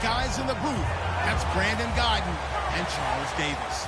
Guys in the booth, that's Brandon Guyton and Charles Davis.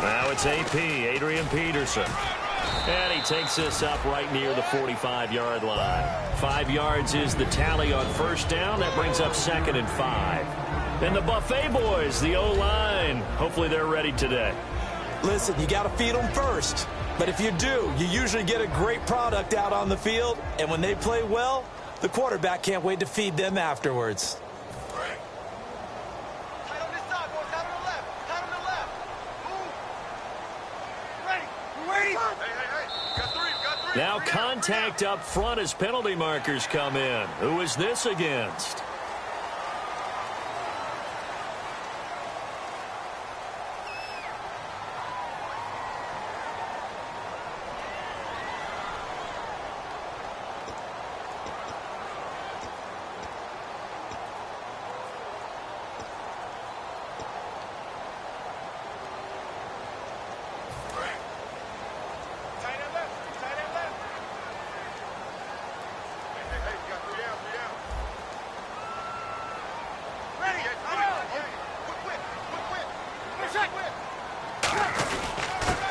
Now it's AP, Adrian Peterson. And he takes this up right near the 45-yard line. 5 yards is the tally on first down. That brings up 2nd and 5. And the Buffet boys, the O-line, hopefully they're ready today. Listen, you got to feed them first. But if you do, you usually get a great product out on the field. And when they play well, the quarterback can't wait to feed them afterwards. Now contact up front as penalty markers come in. Who is this against?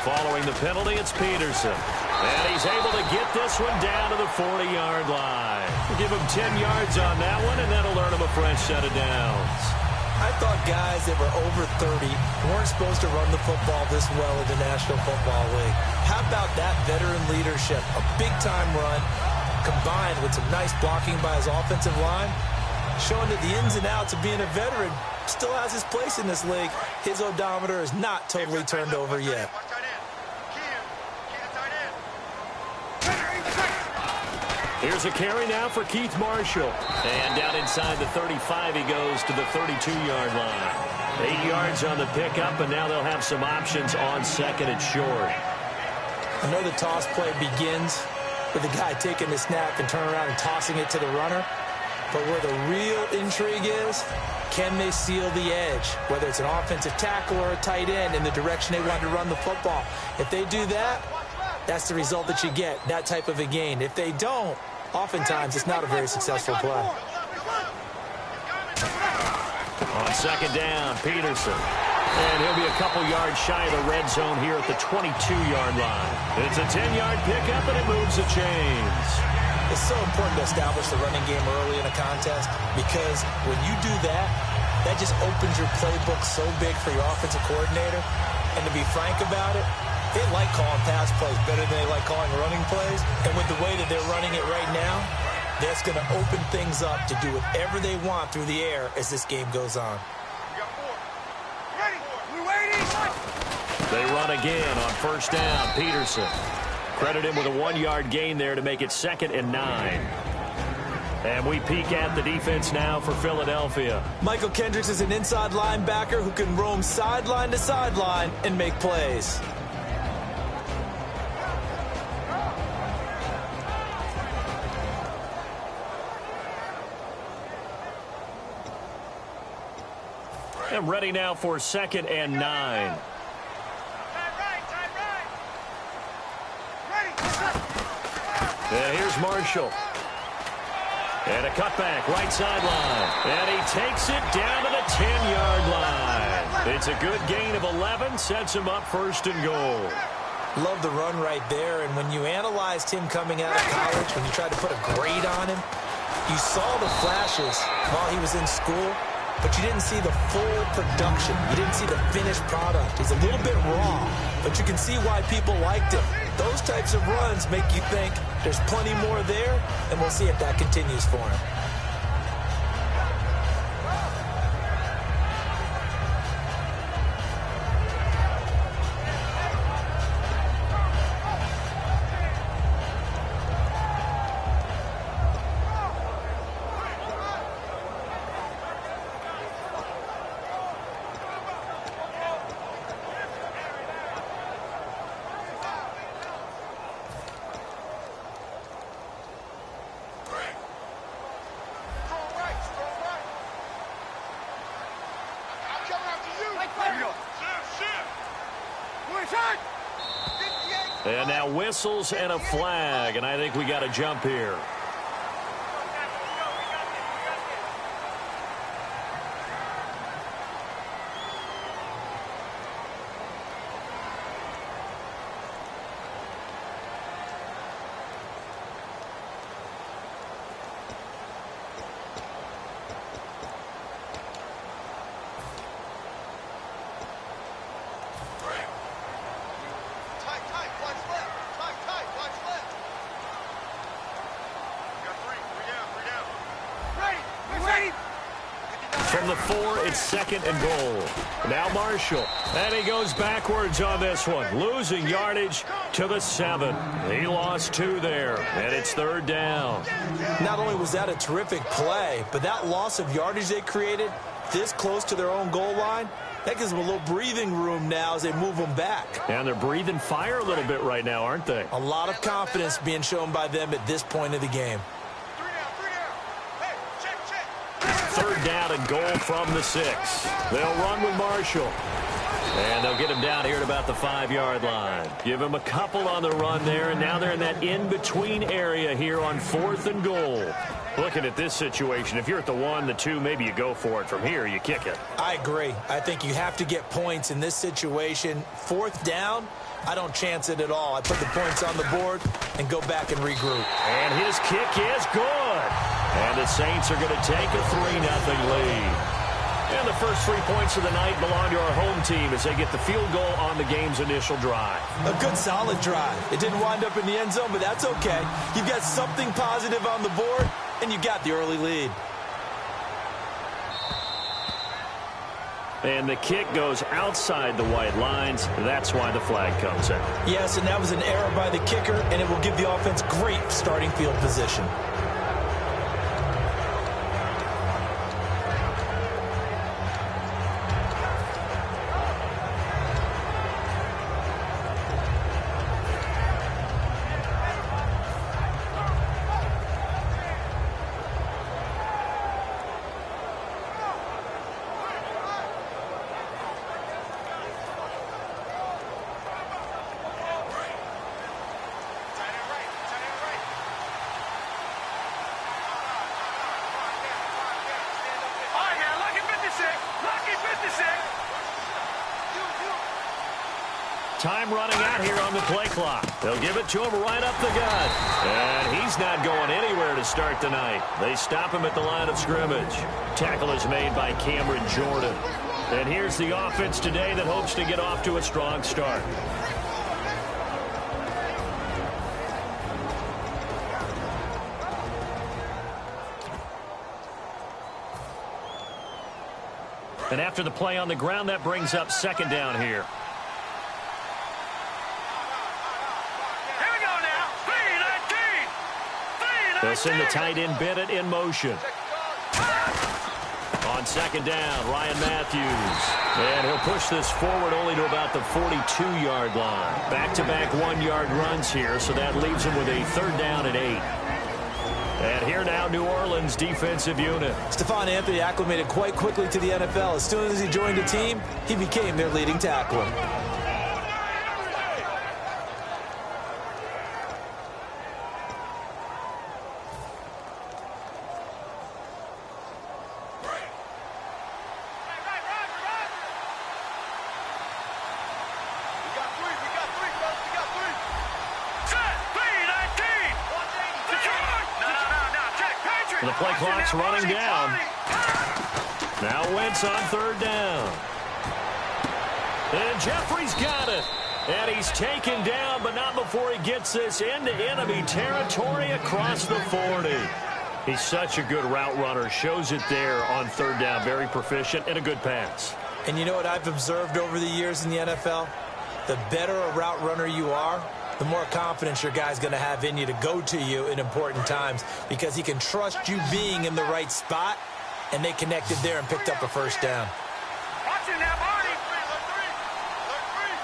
Following the penalty, it's Peterson. And he's able to get this one down to the 40-yard line. Give him 10 yards on that one, and that'll earn him a fresh set of downs. I thought guys that were over 30 weren't supposed to run the football this well in the National Football League. How about that veteran leadership? A big-time run combined with some nice blocking by his offensive line, showing that the ins and outs of being a veteran still has his place in this league. His odometer is not totally turned over yet. Here's a carry now for Keith Marshall. And down inside the 35, he goes to the 32-yard line. 8 yards on the pickup, and now they'll have some options on 2nd and short. I know the toss play begins with the guy taking the snap and turning around and tossing it to the runner. But where the real intrigue is, can they seal the edge? Whether it's an offensive tackle or a tight end in the direction they want to run the football. If they do that, that's the result that you get, that type of a gain. If they don't, oftentimes it's not a very successful play. On 2nd down, Peterson. And he'll be a couple yards shy of the red zone here at the 22-yard line. It's a 10-yard pickup, and it moves the chains. It's so important to establish the running game early in a contest because when you do that, that just opens your playbook so big for your offensive coordinator. And to be frank about it, they like calling pass plays better than they like calling running plays. And with the way that they're running it right now, that's going to open things up to do whatever they want through the air as this game goes on. They run again on first down, Peterson. Credit him with a 1-yard gain there to make it 2nd and 9. And we peek at the defense now for Philadelphia. Michael Kendricks is an inside linebacker who can roam sideline to sideline and make plays. And ready now for 2nd and 9. And here's Marshall. And a cutback, right sideline. And he takes it down to the 10-yard line. It's a good gain of 11, sets him up 1st and goal. Love the run right there. And when you analyzed him coming out of college, when you tried to put a grade on him, you saw the flashes while he was in school, but you didn't see the full production. You didn't see the finished product. He's a little bit raw, but you can see why people liked him. Those types of runs make you think there's plenty more there, and we'll see if that continues for him. And now whistles and a flag, and I think we got a jump here. From the 4, it's 2nd and goal. Now Marshall. And he goes backwards on this one. Losing yardage to the 7. He lost 2 there. And it's 3rd down. Not only was that a terrific play, but that loss of yardage they created this close to their own goal line, that gives them a little breathing room now as they move them back. And they're breathing fire a little bit right now, aren't they? A lot of confidence being shown by them at this point of the game. 3rd down and goal from the 6. They'll run with Marshall. And they'll get him down here at about the 5-yard line. Give him a couple on the run there, and now they're in that in-between area here on 4th and goal. Looking at this situation, if you're at the 1, the 2, maybe you go for it. From here, you kick it. I agree. I think you have to get points in this situation. 4th down, I don't chance it at all. I put the points on the board and go back and regroup. And his kick is good. And the Saints are going to take a 3-0 lead. And the first 3 points of the night belong to our home team as they get the field goal on the game's initial drive. A good, solid drive. It didn't wind up in the end zone, but that's okay. You've got something positive on the board, and you got the early lead. And the kick goes outside the white lines. That's why the flag comes out. Yes, and that was an error by the kicker, and it will give the offense great starting field position. Time running out here on the play clock. They'll give it to him right up the gut. And he's not going anywhere to start the night. They stop him at the line of scrimmage. Tackle is made by Cameron Jordan. And here's the offense today that hopes to get off to a strong start. And after the play on the ground, that brings up 2nd down here. They'll send the tight end Bennett in motion. On 2nd down, Ryan Matthews. And he'll push this forward only to about the 42-yard line. Back-to-back 1-yard runs here, so that leaves him with a 3rd down and 8. And here now, New Orleans defensive unit. Stephon Anthony acclimated quite quickly to the NFL. As soon as he joined the team, he became their leading tackler. And the play clock's running down. Now Wentz on 3rd down. And Jeffrey's got it. And he's taken down, but not before he gets this into enemy territory across the 40. He's such a good route runner. Shows it there on 3rd down. Very proficient and a good pass. And you know what I've observed over the years in the NFL? The better a route runner you are, the more confidence your guy's going to have in you to go to you in important times because he can trust you being in the right spot, and they connected there and picked up a 1st down. Watch it now, Barney.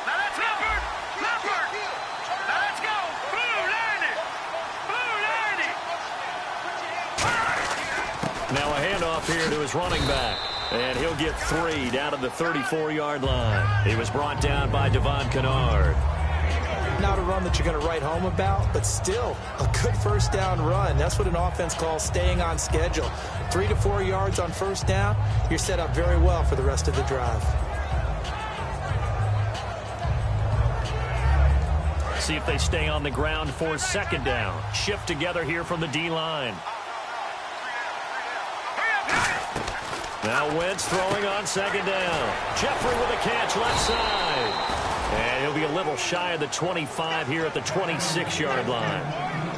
Now that's Leopard. Now let's go. Blue, land it. Now a handoff here to his running back. And he'll get 3 down to the 34-yard line. He was brought down by Devon Kennard. Not a run that you're going to write home about, but still a good first down run. That's what an offense calls staying on schedule. 3 to 4 yards on first down, you're set up very well for the rest of the drive. See if they stay on the ground for second down. Shift together here from the D-line. Now Wentz throwing on second down. Jeffrey with a catch left side. And he'll be a little shy of the 25 here at the 26-yard line.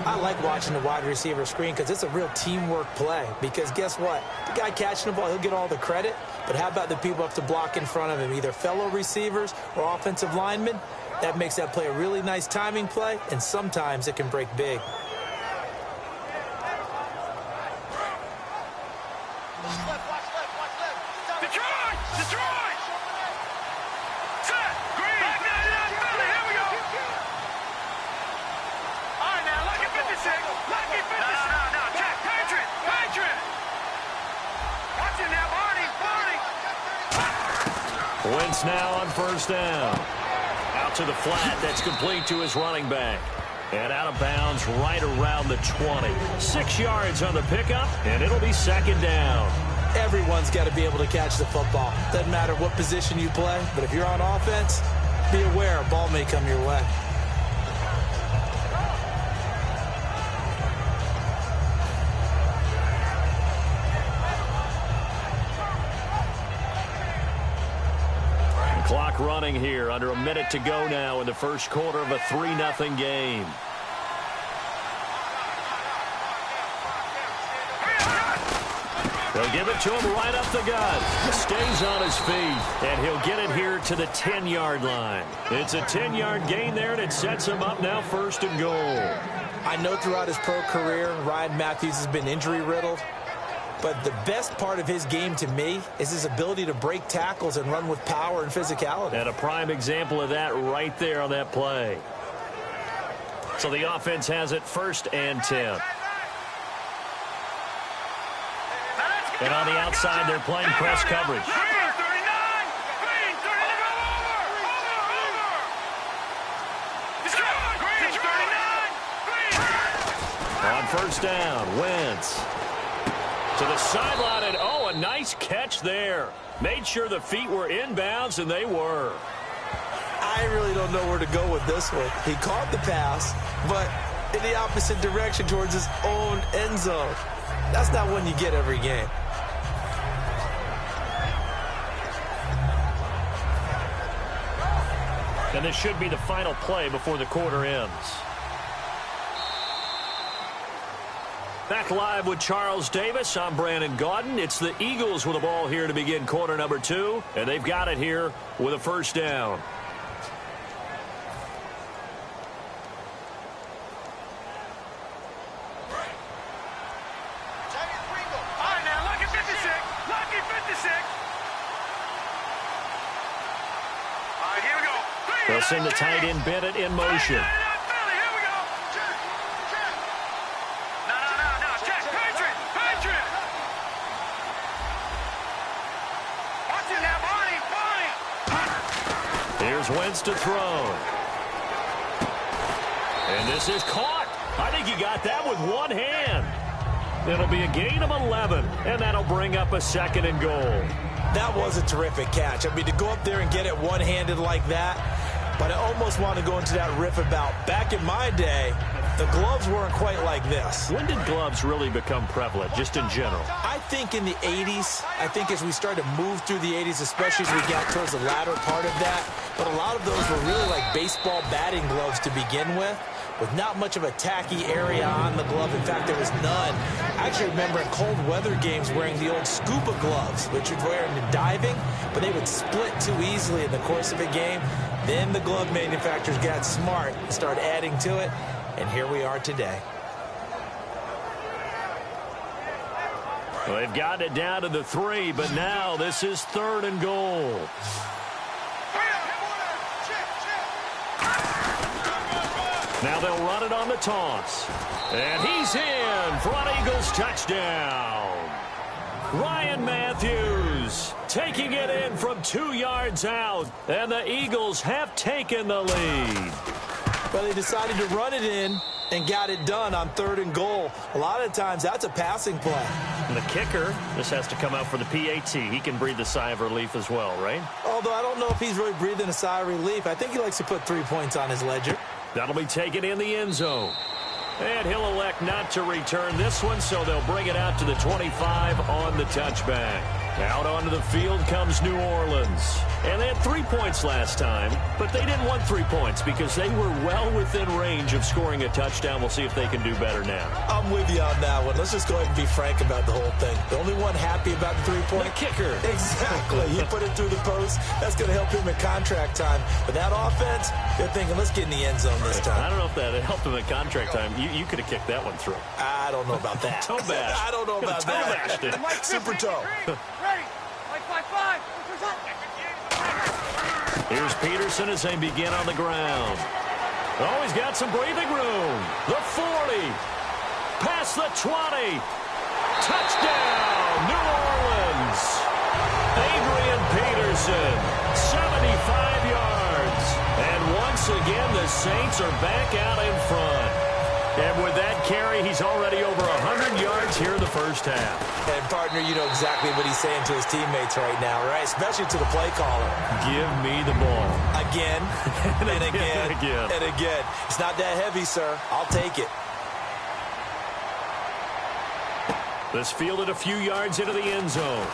I like watching the wide receiver screen because it's a real teamwork play. Because guess what? The guy catching the ball, he'll get all the credit. But how about the people up to block in front of him, either fellow receivers or offensive linemen? That makes that play a really nice timing play, and sometimes it can break big. Wentz now on first down. Out to the flat. That's complete to his running back. And out of bounds right around the 20. 6 yards on the pickup, and it'll be second down. Everyone's got to be able to catch the football. Doesn't matter what position you play, but if you're on offense, be aware a ball may come your way. Clock running here, under a minute to go now in the first quarter of a 3-0 game. They'll give it to him right up the gut. Stays on his feet, and he'll get it here to the 10-yard line. It's a 10-yard gain there, and it sets him up now first and goal. I know throughout his pro career, Ryan Matthews has been injury-riddled. But the best part of his game to me is his ability to break tackles and run with power and physicality. And a prime example of that right there on that play. So the offense has it first and 10. And on the outside, they're playing press coverage. On first down, Wentz. To the sideline, and oh, a nice catch there. Made sure the feet were inbounds, and they were. I really don't know where to go with this one. He caught the pass, but in the opposite direction towards his own end zone. That's not one you get every game. And this should be the final play before the quarter ends. Back live with Charles Davis. I'm Brandon Gaudin. It's the Eagles with the ball here to begin quarter number 2. And they've got it here with a first down. All right, now, lucky 56. Lucky 56. All right, here we go. They'll send the tight end Bennett in motion. Here's Wentz to throw. And this is caught. I think he got that with one hand. It'll be a gain of 11, and that'll bring up a second and goal. That was a terrific catch. I mean, to go up there and get it one-handed like that, but I almost want to go into that riff about back in my day, the gloves weren't quite like this. When did gloves really become prevalent, just in general? I think in the 80s. I think as we started to move through the 80s, especially as we got towards the latter part of that. But a lot of those were really like baseball batting gloves to begin with not much of a tacky area on the glove. In fact, there was none. I actually remember in cold weather games wearing the old scuba gloves, which you'd wear in diving, but they would split too easily in the course of a game. Then the glove manufacturers got smart and started adding to it, and here we are today. Well, they've gotten it down to the 3, but now this is third and goal. Now they'll run it on the toss. And he's in for an Eagles touchdown. Ryan Matthews taking it in from 2 yards out, and the Eagles have taken the lead. Well, they decided to run it in and got it done on 3rd and goal. A lot of times, that's a passing play. And the kicker just has to come out for the PAT. He can breathe a sigh of relief as well, right? Although I don't know if he's really breathing a sigh of relief. I think he likes to put 3 points on his ledger. That'll be taken in the end zone. And he'll elect not to return this one, so they'll bring it out to the 25 on the touchback. Out onto the field comes New Orleans. And they had 3 points last time, but they didn't want 3 points because they were well within range of scoring a touchdown. We'll see if they can do better now. I'm with you on that one. Let's just go ahead and be frank about the whole thing. The only one happy about the 3-point. The kicker. Exactly. He put it through the post. That's going to help him in contract time. But that offense, they're thinking, let's get in the end zone this time. I don't know if that helped him in contract time. You could have kicked that one through. I don't know about that. Toe bash. I don't know about toe bashed it. that. Super toe. Ready. 5-5-5. Here's Peterson as they begin on the ground. Oh, he's got some breathing room. The 40. Past the 20. Touchdown, New Orleans. Adrian Peterson, 75 yards. And once again, the Saints are back out in front. And with that carry, he's already over 100 yards here in the first half. And, partner, you know exactly what he's saying to his teammates right now, right? Especially to the play caller. Give me the ball. Again, and again, and again. It's not that heavy, sir. I'll take it. This fielded a few yards into the end zone.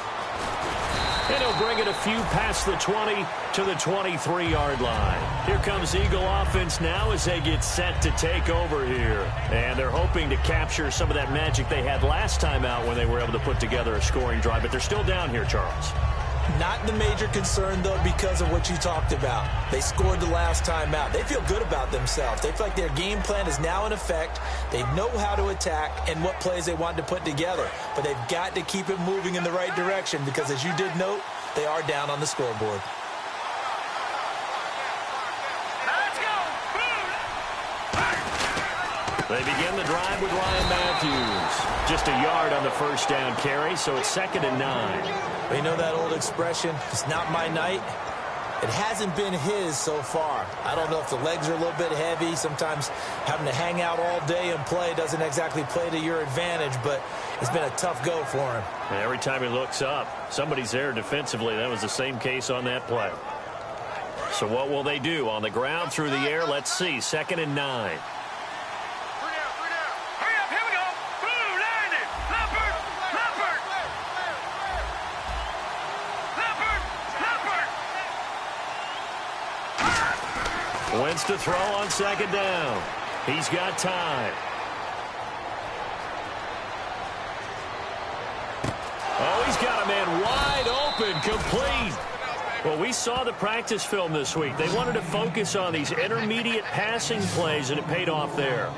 And he'll bring it a few past the 20 to the 23-yard line. Here comes Eagle offense now as they get set to take over here. And they're hoping to capture some of that magic they had last time out when they were able to put together a scoring drive. But they're still down here, Charles. Not the major concern, though, because of what you talked about. They scored the last time out. They feel good about themselves. They feel like their game plan is now in effect. They know how to attack and what plays they want to put together. But they've got to keep it moving in the right direction because, as you did note, they are down on the scoreboard. Let's go. They begin the drive with Ryan Matthews. Just a yard on the first down carry, so it's 2nd and 9. You know that old expression, it's not my night? It hasn't been his so far. I don't know if the legs are a little bit heavy. Sometimes having to hang out all day and play doesn't exactly play to your advantage, but it's been a tough go for him. And every time he looks up, somebody's there defensively. That was the same case on that play. So what will they do? On the ground, through the air, let's see. 2nd and 9. Wentz to throw on 2nd down. He's got time. Oh, he's got a man wide open, complete. Well, we saw the practice film this week. They wanted to focus on these intermediate passing plays, and it paid off there.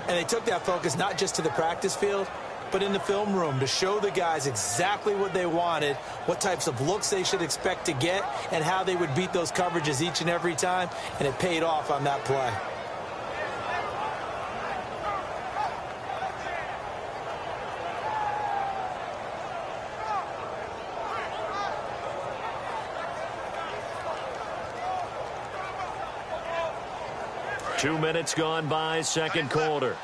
And they took that focus not just to the practice field, but in the film room to show the guys exactly what they wanted, what types of looks they should expect to get, and how they would beat those coverages each and every time, and it paid off on that play. Two minutes gone by, second quarter.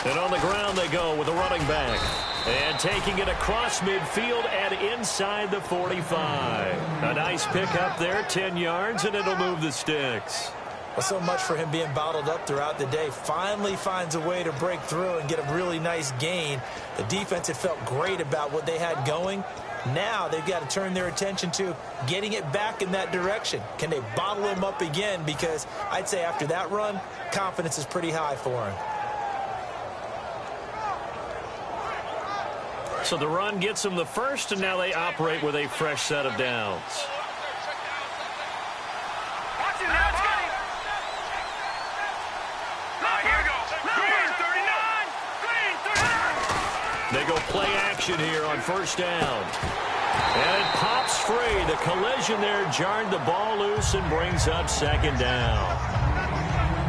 And on the ground they go with a running back. And taking it across midfield and inside the 45. A nice pickup there, 10 yards, and it'll move the sticks. Well, so much for him being bottled up throughout the day. Finally finds a way to break through and get a really nice gain. The defense had felt great about what they had going. Now they've got to turn their attention to getting it back in that direction. Can they bottle him up again? Because I'd say after that run, confidence is pretty high for him. So the run gets them the first, and now they operate with a fresh set of downs. Watch it now, Scotty. Here we go. Green 39. Green 39. They go play action here on first down. And it pops free. The collision there jarred the ball loose and brings up second down.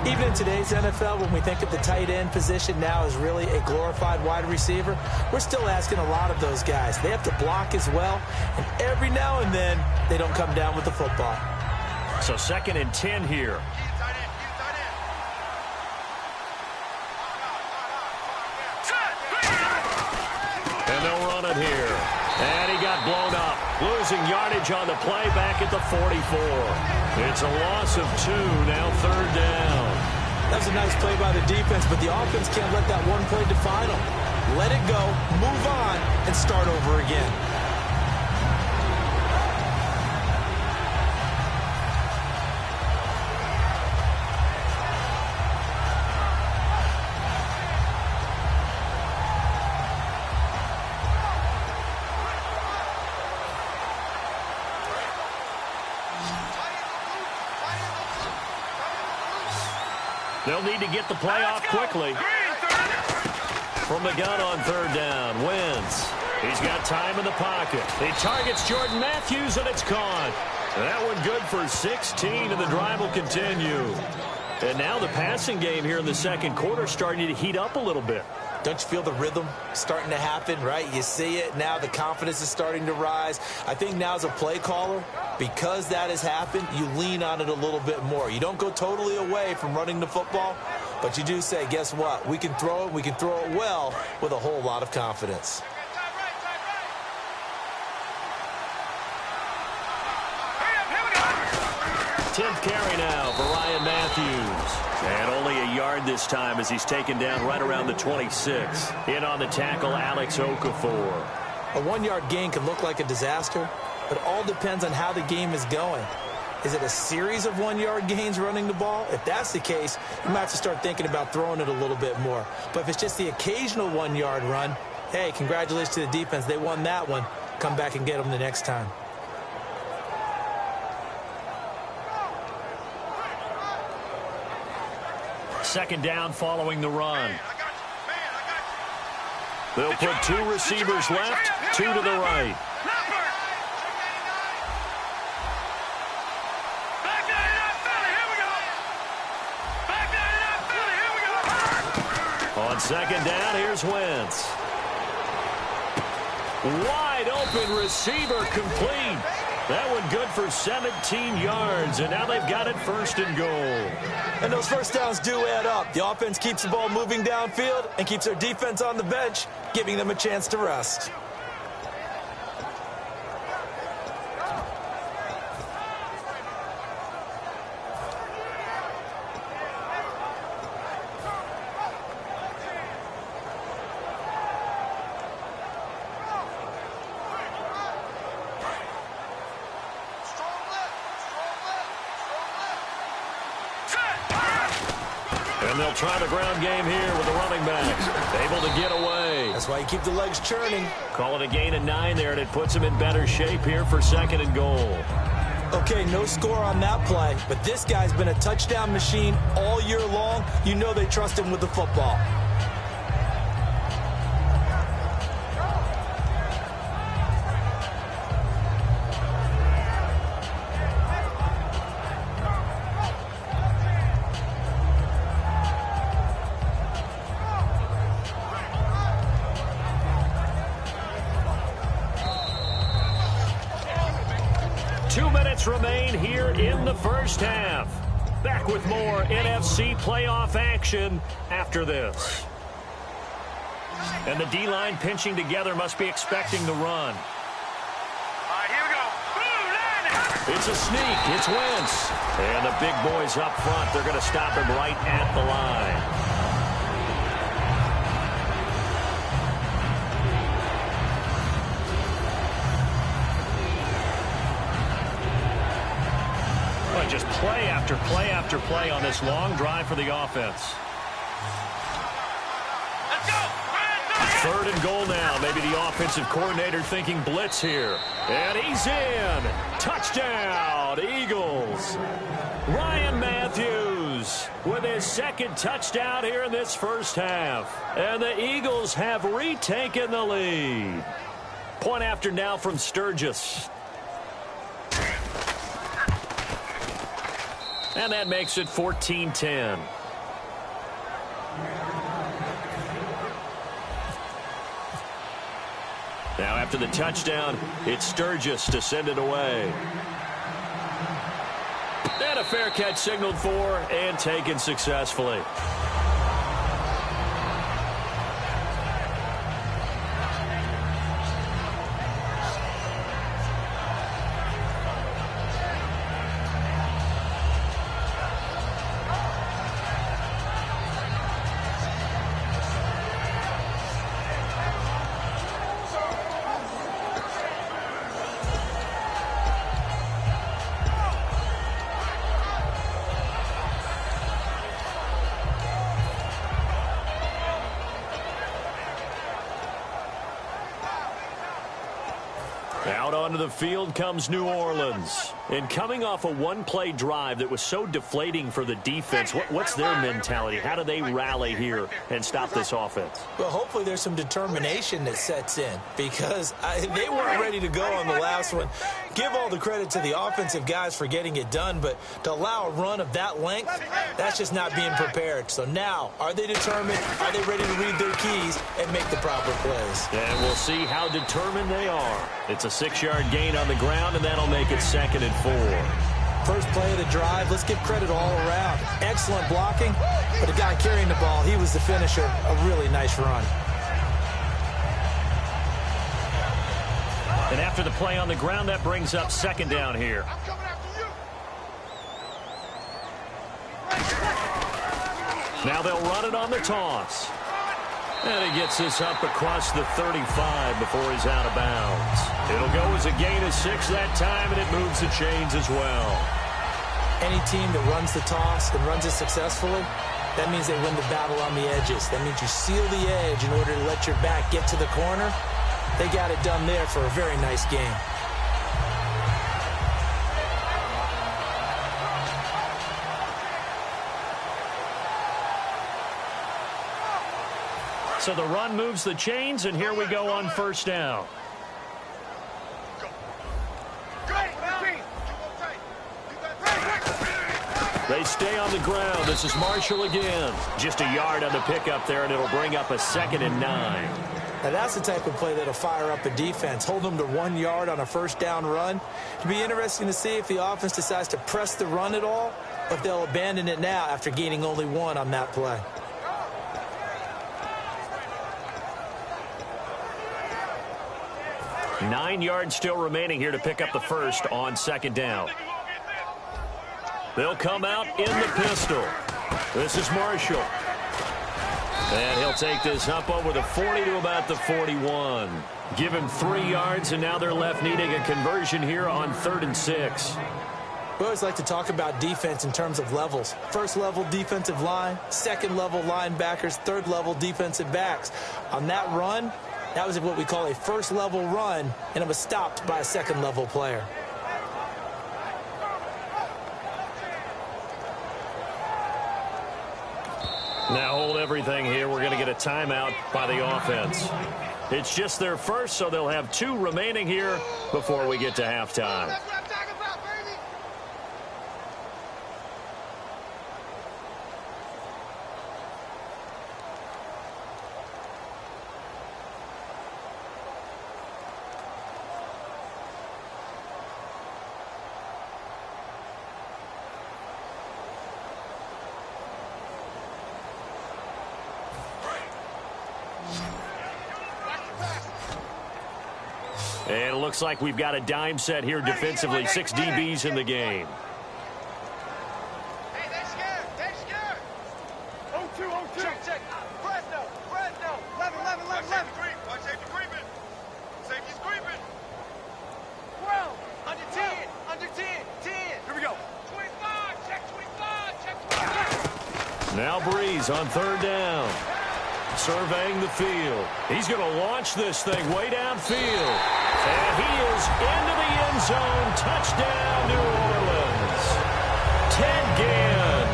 Even in today's NFL, when we think of the tight end position now as really a glorified wide receiver, we're still asking a lot of those guys. They have to block as well, and every now and then, they don't come down with the football. So 2nd and 10 here. And they'll run it here. And he got blown up. Losing yardage on the play back at the 44. It's a loss of 2, now 3rd down. That was a nice play by the defense, but the offense can't let that one play define them. Let it go, move on, and start over again. They'll need to get the play off quickly. From the gun on 3rd down, Wentz. He's got time in the pocket. He targets Jordan Matthews, and it's caught. That one good for 16, and the drive will continue. And now the passing game here in the 2nd quarter starting to heat up a little bit. Don't you feel the rhythm starting to happen, right? You see it now. The confidence is starting to rise. I think now as a play caller, because that has happened, you lean on it a little bit more. You don't go totally away from running the football, but you do say, guess what? We can throw it. We can throw it well with a whole lot of confidence. Tenth carry now for Ryan Matthews. And only a yard this time as he's taken down right around the 26. In on the tackle, Alex Okafor. A 1-yard gain can look like a disaster, but it all depends on how the game is going. Is it a series of 1-yard gains running the ball? If that's the case, you might have to start thinking about throwing it a little bit more. But if it's just the occasional 1-yard run, hey, congratulations to the defense. They won that one. Come back and get them the next time. Second down following the run. They'll put 2 receivers left, 2 to the right. On 2nd down, here's Wentz. Wide open receiver complete. That one good for 17 yards, and now they've got it 1st and goal. And those first downs do add up. The offense keeps the ball moving downfield and keeps their defense on the bench, giving them a chance to rest. And they'll try the ground game here with the running backs. Able to get away. That's why you keep the legs churning. Call it a gain of 9 there, and it puts them in better shape here for 2nd and goal. Okay, no score on that play, but this guy's been a touchdown machine all year long. You know they trust him with the football. Remain here in the first half. Back with more NFC playoff action after this. And the D-line pinching together must be expecting the run. All right, here we go. Blue line. It's a sneak. It's Wentz. And the big boys up front, they're going to stop him right at the line. Just play after play after play on this long drive for the offense. Let's go. 3rd and goal now. Maybe the offensive coordinator thinking blitz here. And he's in. Touchdown, Eagles. Ryan Matthews with his 2nd touchdown here in this first half. And the Eagles have retaken the lead. Point after now from Sturgis. And that makes it 14-10. Now after the touchdown, it's Sturgis to send it away. And a fair catch signaled for and taken successfully. Out onto the field comes New Orleans. And coming off a one-play drive that was so deflating for the defense, what's their mentality? How do they rally here and stop this offense? Well, hopefully there's some determination that sets in because they weren't ready to go on the last one. Give all the credit to the offensive guys for getting it done, but to allow a run of that length, that's just not being prepared. So now, are they determined? Are they ready to read their keys and make the proper plays? And we'll see how determined they are. It's a 6-yard gain on the ground, and that'll make it 2nd and 4. First play of the drive, let's give credit all around. Excellent blocking, but the guy carrying the ball, he was the finisher. A really nice run. And after the play on the ground, that brings up 2nd down here. Now they'll run it on the toss. And he gets this up across the 35 before he's out of bounds. It'll go as a gain of 6 that time, and it moves the chains as well. Any team that runs the toss and runs it successfully, that means they win the battle on the edges. That means you seal the edge in order to let your back get to the corner. They got it done there for a very nice game. So the run moves the chains, and here we go on 1st down. They stay on the ground. This is Marshall again. Just a yard on the pickup there, and it'll bring up a 2nd and 9. Now that's the type of play that'll fire up a defense. Hold them to 1 yard on a 1st down run. It'll be interesting to see if the offense decides to press the run at all, or if they'll abandon it now after gaining only 1 on that play. Nine yards still remaining here to pick up the first on 2nd down. They'll come out in the pistol. This is Marshall. And he'll take this up over the 40 to about the 41. Give him 3 yards, and now they're left needing a conversion here on 3rd and 6. We always like to talk about defense in terms of levels. 1st level defensive line, 2nd level linebackers, 3rd level defensive backs. On that run, that was what we call a 1st level run, and it was stopped by a 2nd level player. Now hold everything here. We're going to get a timeout by the offense. It's just their first, so they'll have 2 remaining here before we get to halftime. And it looks like we've got a dime set here defensively. 6 DBs in the game. Hey, they're scared. They're scared. 0-2. Check. Fresno. 11. Watch safety creeping. Safety's creeping. 12. Under 10. 10. Here we go. 25. Check 25. Now Breeze on 3rd down. Surveying the field. He's going to launch this thing way downfield. And he is into the end zone. Touchdown, New Orleans. Ted Ginn,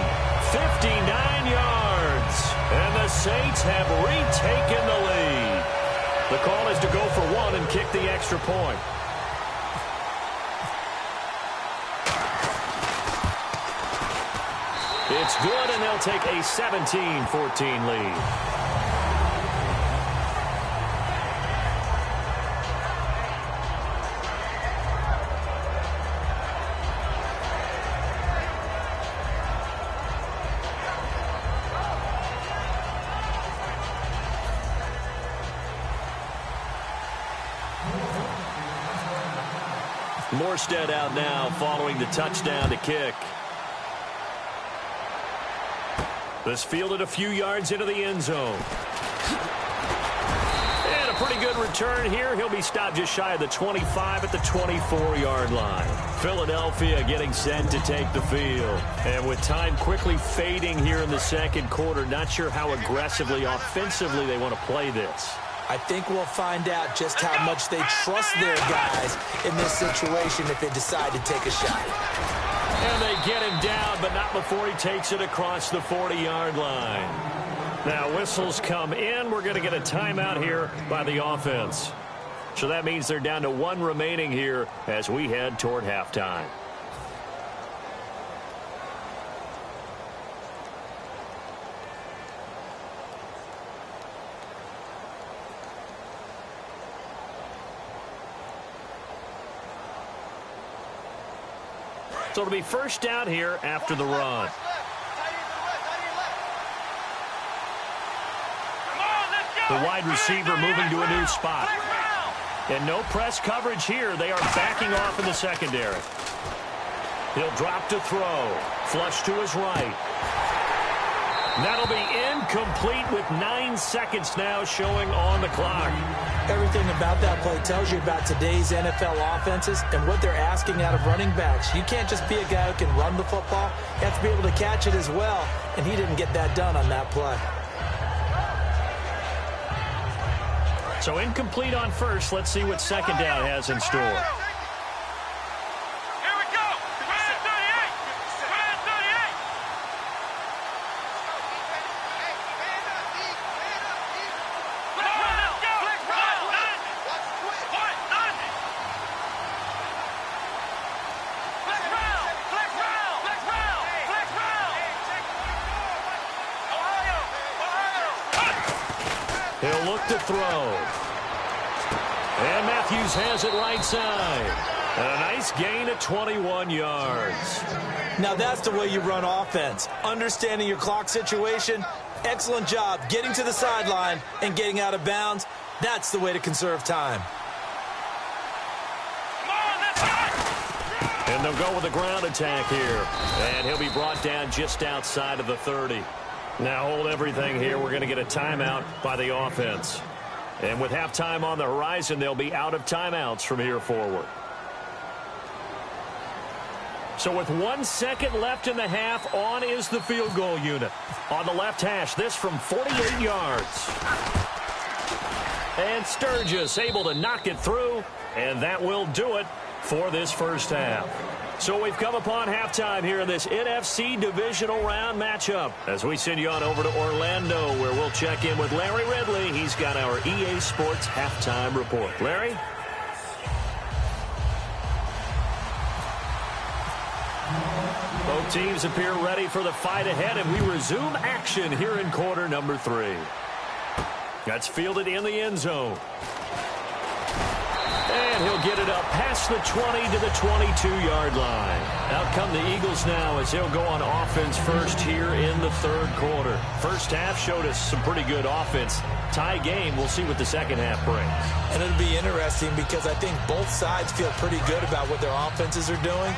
59 yards. And the Saints have retaken the lead. The call is to go for 1 and kick the extra point. It's good, and they'll take a 17-14 lead. Morstead out now following the touchdown to kick. This fielded a few yards into the end zone. And a pretty good return here. He'll be stopped just shy of the 25 at the 24-yard line. Philadelphia getting set to take the field. And with time quickly fading here in the second quarter, not sure how aggressively, offensively they want to play this. I think we'll find out just how much they trust their guys in this situation if they decide to take a shot. And they get him down, but not before he takes it across the 40-yard line. Now whistles come in. We're going to get a timeout here by the offense. So that means they're down to one remaining here as we head toward halftime. So it'll be first down here after the run. The wide receiver moving to a new spot. And no press coverage here. They are backing off in the secondary. He'll drop to throw. Flush to his right. That'll be incomplete with 9 seconds now showing on the clock. Everything about that play tells you about today's NFL offenses and what they're asking out of running backs. You can't just be a guy who can run the football. You have to be able to catch it as well, and he didn't get that done on that play. So incomplete on first. Let's see what second down has in store. He'll look to throw. And Matthews has it right side. And a nice gain of 21 yards. Now that's the way you run offense. Understanding your clock situation. Excellent job getting to the sideline and getting out of bounds. That's the way to conserve time. And they'll go with a ground attack here. And he'll be brought down just outside of the 30. Now hold everything here. We're going to get a timeout by the offense. And with halftime on the horizon, they'll be out of timeouts from here forward. So with 1 second left in the half, on is the field goal unit. On the left hash, this from 48 yards. And Sturgis able to knock it through, and that will do it for this first half. So we've come upon halftime here in this NFC divisional round matchup as we send you on over to Orlando, where we'll check in with Larry Ridley. He's got our EA Sports halftime report. Larry? Both teams appear ready for the fight ahead, and we resume action here in quarter number 3. That's fielded in the end zone. And he'll get it up past the 20 to the 22-yard line. Out come the Eagles now as they'll go on offense first here in the third quarter. First half showed us some pretty good offense. Tie game, we'll see what the second half brings. And it'll be interesting because I think both sides feel pretty good about what their offenses are doing.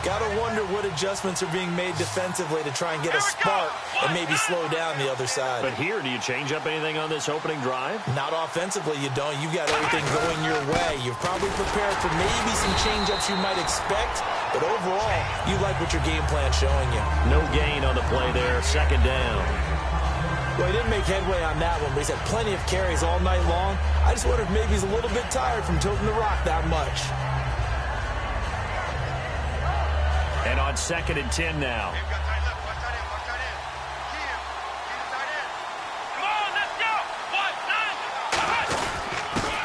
Got to wonder what adjustments are being made defensively to try and get a spark and maybe slow down the other side. But here, do you change up anything on this opening drive? Not offensively, you don't. You've got everything going your way. You're probably prepared for maybe some change-ups you might expect, but overall, you like what your game plan's showing you. No gain on the play there. Second down. Well, he didn't make headway on that one, but he's had plenty of carries all night long. I just wonder if maybe he's a little bit tired from tilting the rock that much. And on 2nd and 10 now.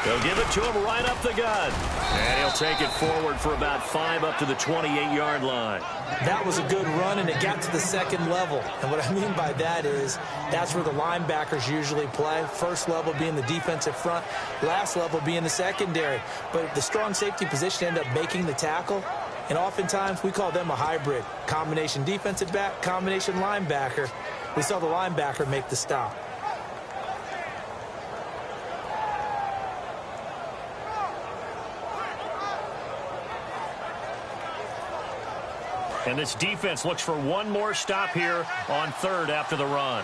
They'll give it to him right up the gut. And he'll take it forward for about 5 up to the 28-yard line. That was a good run, and it got to the second level. And what I mean by that is that's where the linebackers usually play. First level being the defensive front, last level being the secondary. But the strong safety position ended up making the tackle. And oftentimes, we call them a hybrid. Combination defensive back, combination linebacker. We saw the linebacker make the stop. And this defense looks for one more stop here on third after the run.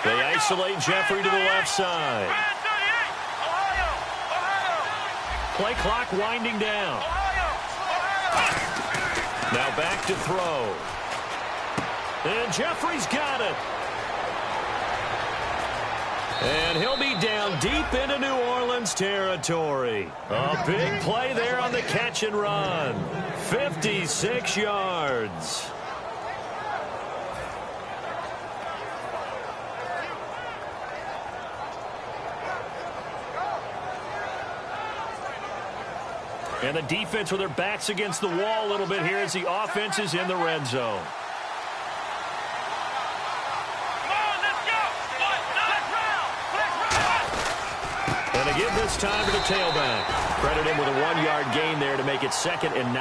They isolate Jeffrey to the left side. Play clock winding down. Now back to throw. And Jeffrey's got it. And he'll be down deep into New Orleans territory. A big play there on the catch and run. 56 yards. And the defense with their backs against the wall a little bit here as the offense is in the red zone. And they give this time to the tailback. Credit him with a 1-yard gain there to make it 2nd and 9.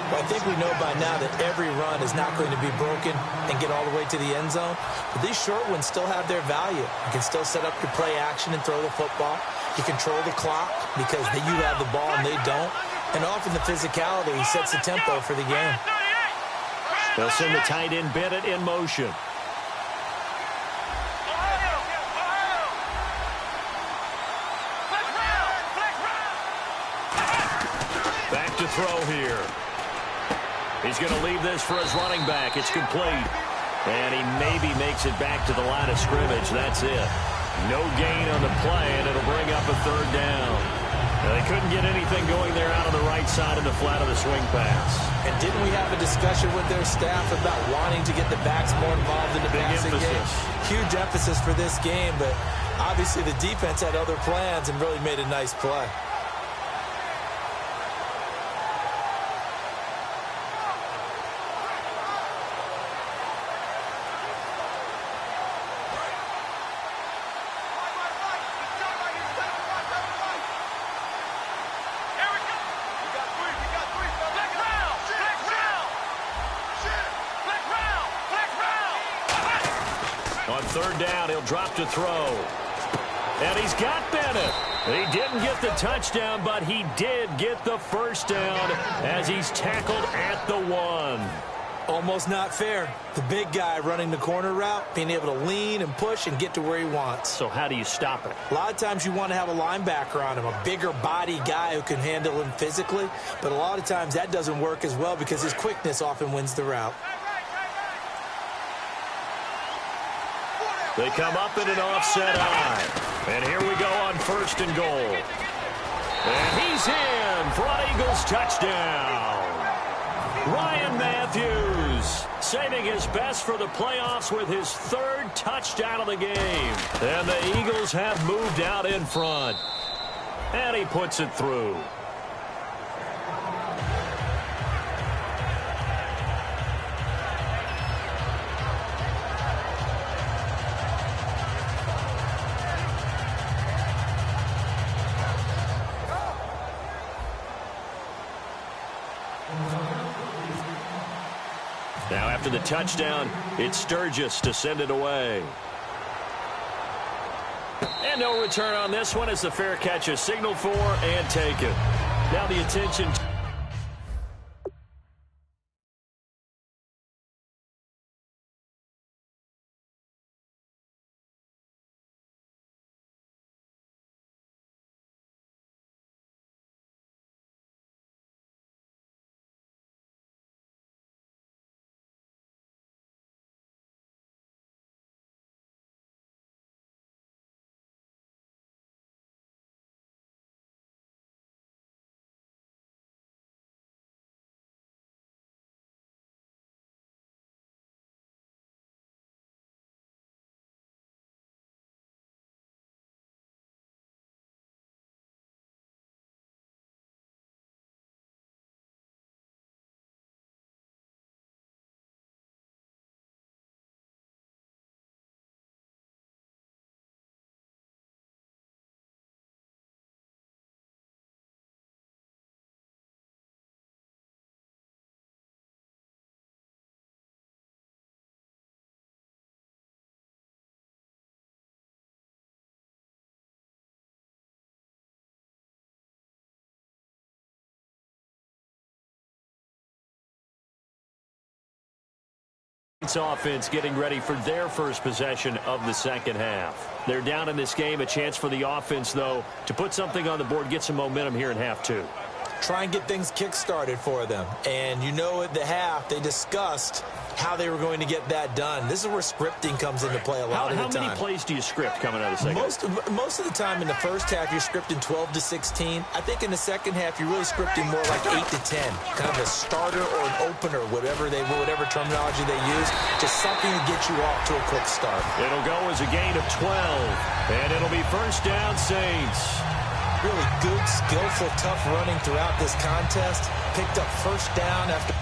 Well, I think we know by now that every run is not going to be broken and get all the way to the end zone. But these short ones still have their value. You can still set up your play action and throw the football. You control the clock because you have the ball and they don't. And often the physicality sets the tempo for the game. They'll send the tight end Bennett in motion. Back to throw here. He's going to leave this for his running back. It's complete. And he maybe makes it back to the line of scrimmage. That's it. No gain on the play, and it'll bring up a 3rd down. Now, they couldn't get anything going there out on the right side of the flat of the swing pass. And didn't we have a discussion with their staff about wanting to get the backs more involved in the passing game? Huge emphasis for this game, but obviously the defense had other plans and really made a nice play. On 3rd down, he'll drop to throw. And he's got Bennett. He didn't get the touchdown, but he did get the 1st down as he's tackled at the 1. Almost not fair. The big guy running the corner route, being able to lean and push and get to where he wants. So how do you stop it? A lot of times you want to have a linebacker on him, a bigger body guy who can handle him physically. But a lot of times that doesn't work as well because his quickness often wins the route. They come up in an offset eye. And here we go on 1st and goal. And he's in for an Eagles touchdown. Ryan Matthews saving his best for the playoffs with his 3rd touchdown of the game. And the Eagles have moved out in front. And he puts it through. Now after the touchdown, it's Sturgis to send it away. And no return on this one as the fair catch is signaled for and taken. Now the attention offense getting ready for their first possession of the second half. They're down in this game. A chance for the offense, though, to put something on the board, get some momentum here in half two. Try and get things kick-started for them. And you know at the half, they discussed how they were going to get that done. This is where scripting comes into play a lot of the time. How many plays do you script coming out of the second? Most of the time in the first half, you're scripting 12 to 16. I think in the second half, you're really scripting more like 8 to 10. Kind of a starter or an opener, whatever terminology they use. Just something to get you off to a quick start. It'll go as a gain of 12. And it'll be first down, Saints. Really good, skillful, tough running throughout this contest. Picked up first down after